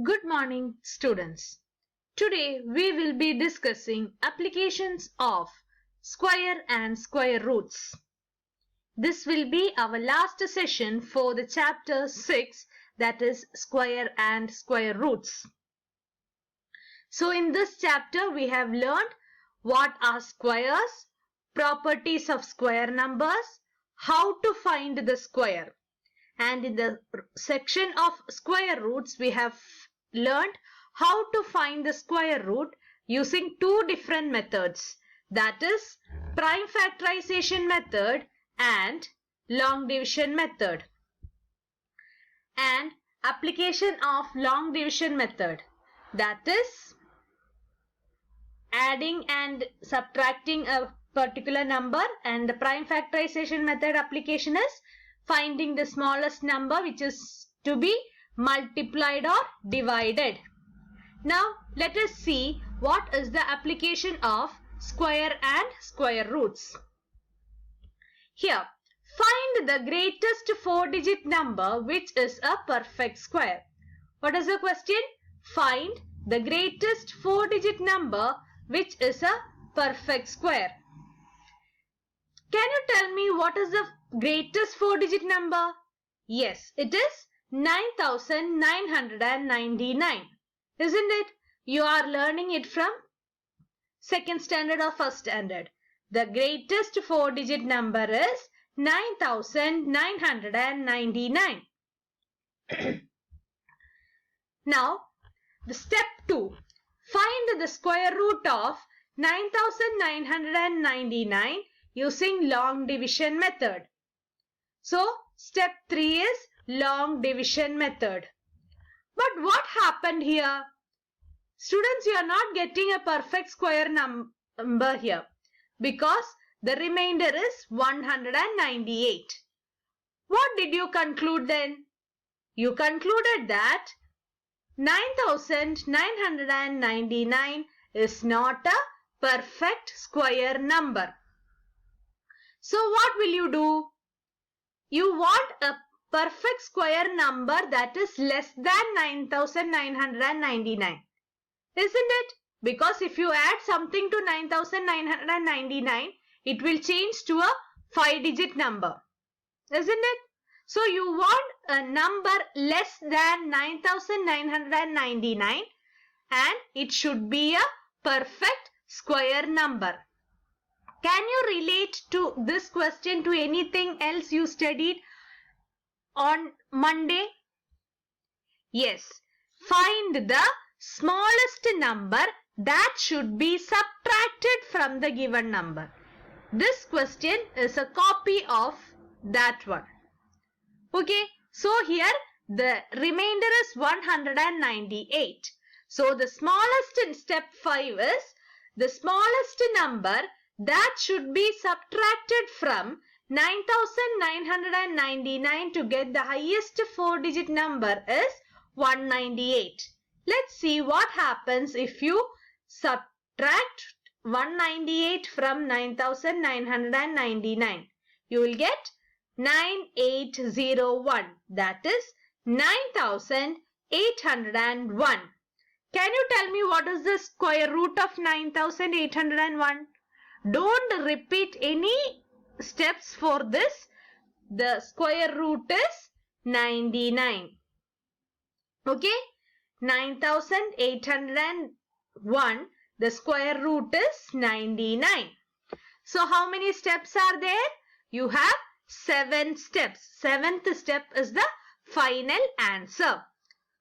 Good morning, students. Today we will be discussing applications of square and square roots. This will be our last session for the chapter 6, that is square and square roots. So in this chapter we have learned what are squares, properties of square numbers, how to find the square. And in the section of square roots, we have learned how to find the square root using two different methods. That is prime factorization method and long division method. And application of long division method. That is adding and subtracting a particular number, and the prime factorization method application is finding the smallest number which is to be multiplied or divided. Now let us see what is the application of square and square roots. Here, find the greatest 4-digit number which is a perfect square. What is the question? Find the greatest 4-digit number which is a perfect square. Can you tell me what is the greatest 4-digit number? Yes, it is 9999. Isn't it? You are learning it from second standard or first standard. The greatest 4-digit number is 9999. Now, the step 2. Find the square root of 9999 using long division method. So, step 3 is long division method. But what happened here? Students, you are not getting a perfect square number here because the remainder is 198. What did you conclude then? You concluded that 9999 is not a perfect square number. So what will you do? You want a perfect square number that is less than 9999. Isn't it? Because if you add something to 9999, it will change to a 5-digit number. Isn't it? So you want a number less than 9999 and it should be a perfect square number. Can you relate to this question to anything else you studied on Monday? Yes. Find the smallest number that should be subtracted from the given number. This question is a copy of that one. Okay. So here the remainder is 198. So the smallest in step 5 is the smallest number that should be subtracted from 9999 to get the highest 4-digit number is 198. Let's see what happens if you subtract 198 from 9999. You will get 9801. That is 9801. Can you tell me what is the square root of 9801? Don't repeat any steps for this. The square root is 99. Okay? 9801. The square root is 99. So how many steps are there? You have 7 steps. 7th step is the final answer.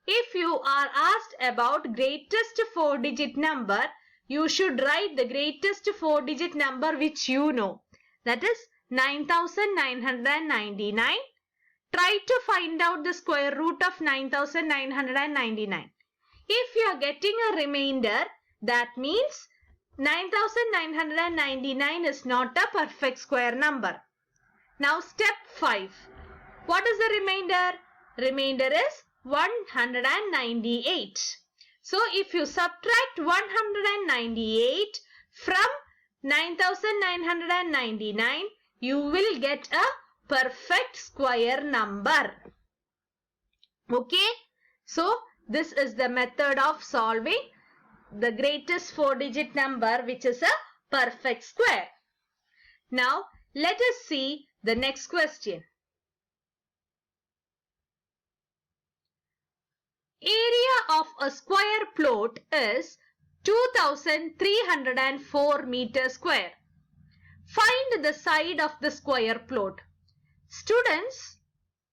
If you are asked about greatest 4-digit number, you should write the greatest 4-digit number which you know. That is 9999. Try to find out the square root of 9999. If you are getting a remainder, that means 9999 is not a perfect square number. Now step 5. What is the remainder? Remainder is 198. So if you subtract 198 from 9999, you will get a perfect square number. Okay. So This is the method of solving the greatest 4-digit number, which is a perfect square. Now, let us see the next question. Area of a square plot is 2304 meters square. Find the side of the square plot. Students,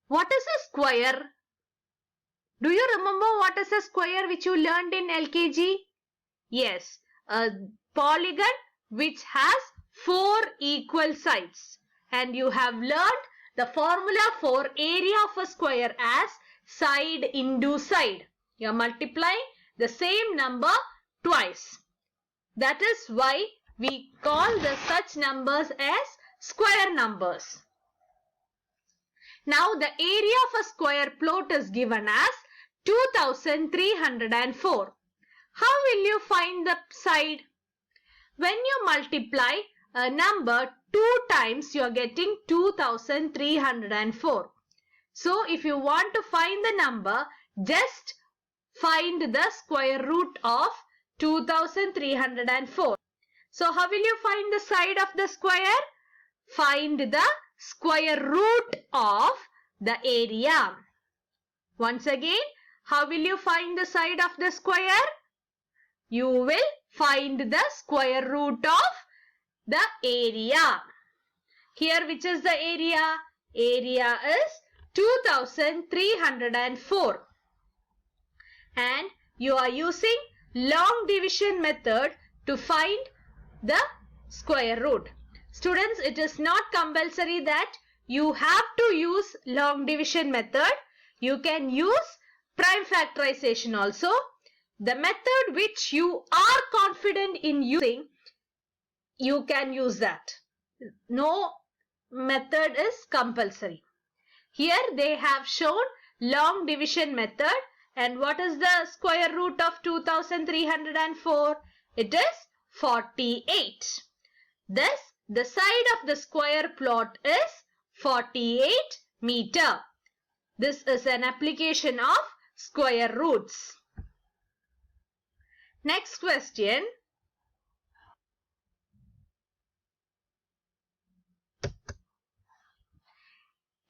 what is a square? Do you remember what is a square which you learned in LKG? Yes, a polygon which has 4 equal sides. And you have learned the formula for area of a square as side into side. You are multiplying the same number twice. That is why we call such numbers as square numbers. Now the area of a square plot is given as 2304. How will you find the side? When you multiply a number 2 times, you are getting 2304. So if you want to find the number, just find the square root of 2304. So how will you find the side of the square? Find the square root of the area. Once again, how will you find the side of the square? You will find the square root of the area. Here, which is the area? Area is 2304. And you are using long division method to find the square root. Students, it is not compulsory that you have to use long division method. You can use prime factorization also. The method which you are confident in using, you can use that. No method is compulsory. Here they have shown long division method. And what is the square root of 2304? It is 48. Thus, the side of the square plot is 48 meter. This is an application of square roots. Next question.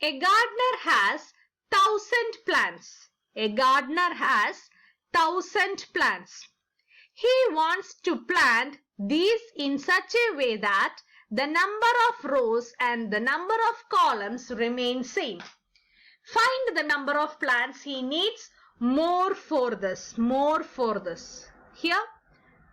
A gardener has 1000 plants. A gardener has 1000 plants. He wants to plant these in such a way that the number of rows and the number of columns remain same. Find the number of plants he needs more for this. More for this. Here.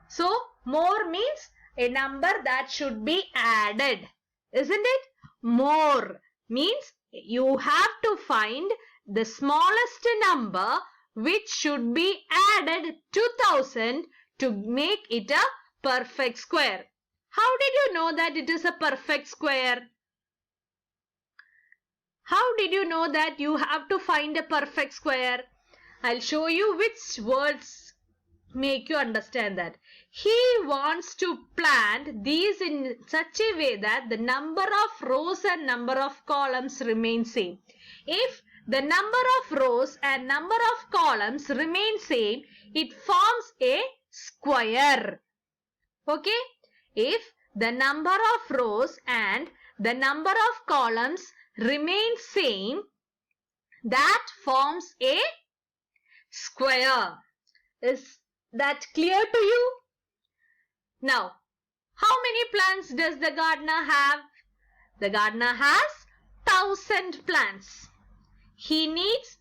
So, more means a number that should be added. Isn't it? More means you have to find the smallest number which should be added to 1000 to make it a perfect square. How did you know that it is a perfect square? How did you know that you have to find a perfect square? I'll show you which words make you understand that. He wants to plant these in such a way that the number of rows and number of columns remain same. If the number of rows and number of columns remain same, it forms a square. Okay? If the number of rows and the number of columns remain same, that forms a square. Is that clear to you? Now, how many plants does the gardener have? The gardener has 1000 plants. He needs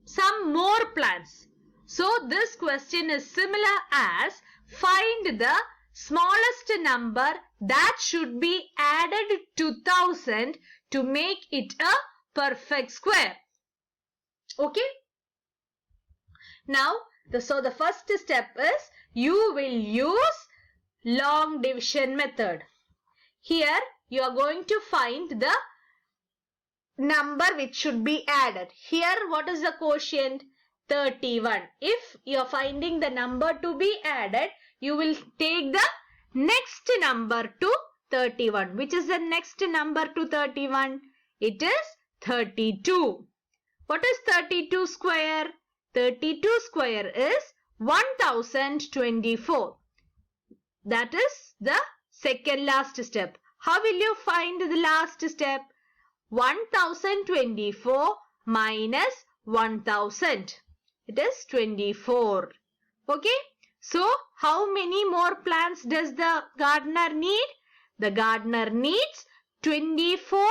some more plants. So, this question is similar as find the smallest number that should be added to 1000 to make it a perfect square. Okay? Now, so the first step is you will use long division method. Here you are going to find the number which should be added. Here what is the quotient? 31. If you are finding the number to be added, you will take the next number to 31. Which is the next number to 31? It is 32. What is 32 square? 32 square is 1024. That is the second last step. How will you find the last step? 1024 minus 1000. It is 24. Okay. So, how many more plants does the gardener need? The gardener needs 24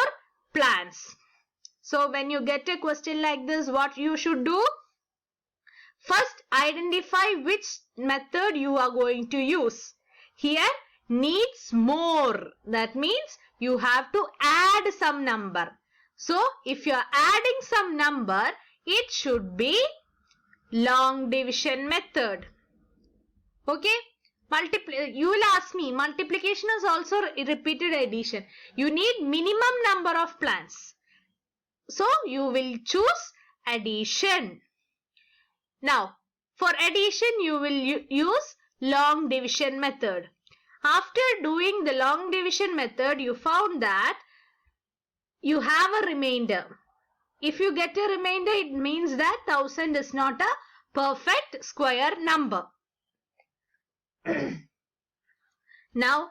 plants. So, when you get a question like this, what you should do? First, identify which method you are going to use. Here, needs more. That means you have to add some number. So, if you are adding some number, it should be long division method. Okay. You will ask me, multiplication is also repeated addition. You need minimum number of plants. So, you will choose addition. Now, for addition, you will use long division method. After doing the long division method, you found that you have a remainder. If you get a remainder, it means that 1000 is not a perfect square number. Now,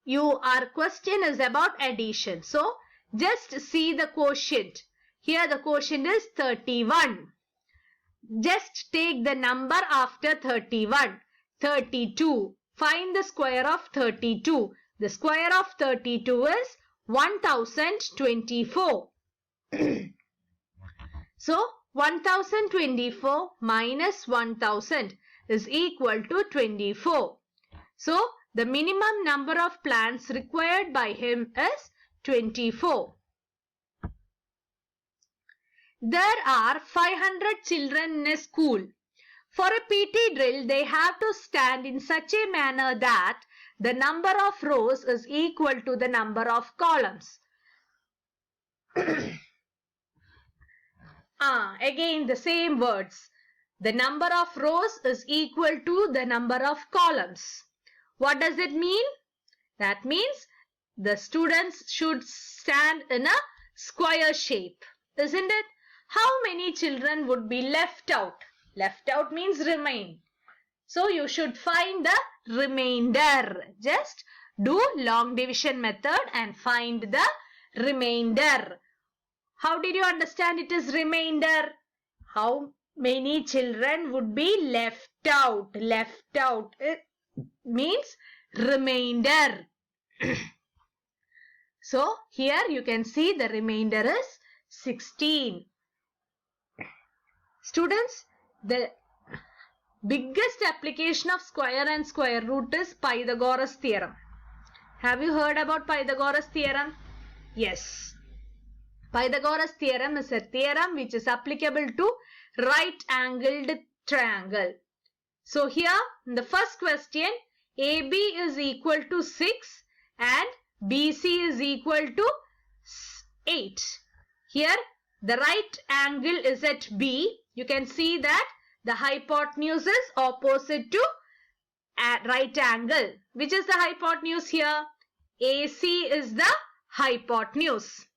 your question is about addition. So, just see the quotient. Here the quotient is 31. Just take the number after 31. 32. Find the square of 32. The square of 32 is 1024. So, 1024 minus 1000 is equal to 24. So, the minimum number of plants required by him is 24. There are 500 children in a school. For a PT drill, they have to stand in such a manner that the number of rows is equal to the number of columns. Again the same words. The number of rows is equal to the number of columns. What does it mean? That means the students should stand in a square shape, isn't it? How many children would be left out? Left out means remain. So you should find the remainder. Just do long division method and find the remainder. How did you understand it is remainder? How many children would be left out? Left out means remainder. So here you can see the remainder is 16. Students, the biggest application of square and square root is Pythagoras theorem. Have you heard about Pythagoras theorem? Yes. Pythagoras theorem is a theorem which is applicable to right-angled triangle. So here in the first question, AB is equal to 6 and BC is equal to 8. Here the right angle is at B. You can see that the hypotenuse is opposite to right angle. Which is the hypotenuse here? AC is the hypotenuse.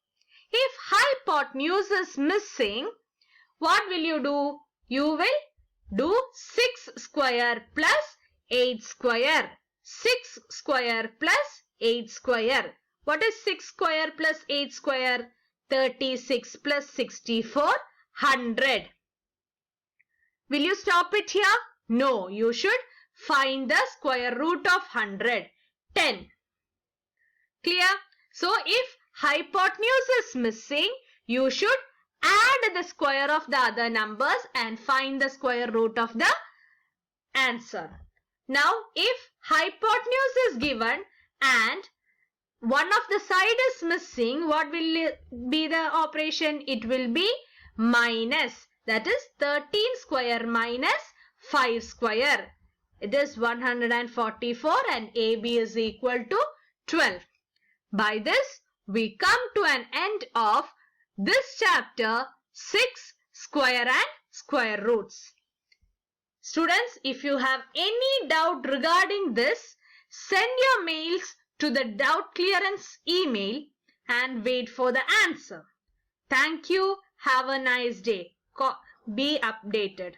If hypotenuse is missing, what will you do? You will do 6 square plus 8 square. 6 square plus 8 square. What is 6 square plus 8 square? 36 plus 64, 100. Will you stop it here? No, you should find the square root of 100. 10. Clear? So, if hypotenuse is missing, you should add the square of the other numbers and find the square root of the answer. Now, if hypotenuse is given and one of the side is missing, what will be the operation? It will be minus. That is 13 square minus 5 square. It is 144 and AB is equal to 12. By this, we come to an end of this chapter 6 square and square roots. Students, if you have any doubt regarding this, send your mails to the doubt clearance email and wait for the answer. Thank you. Have a nice day. Be updated.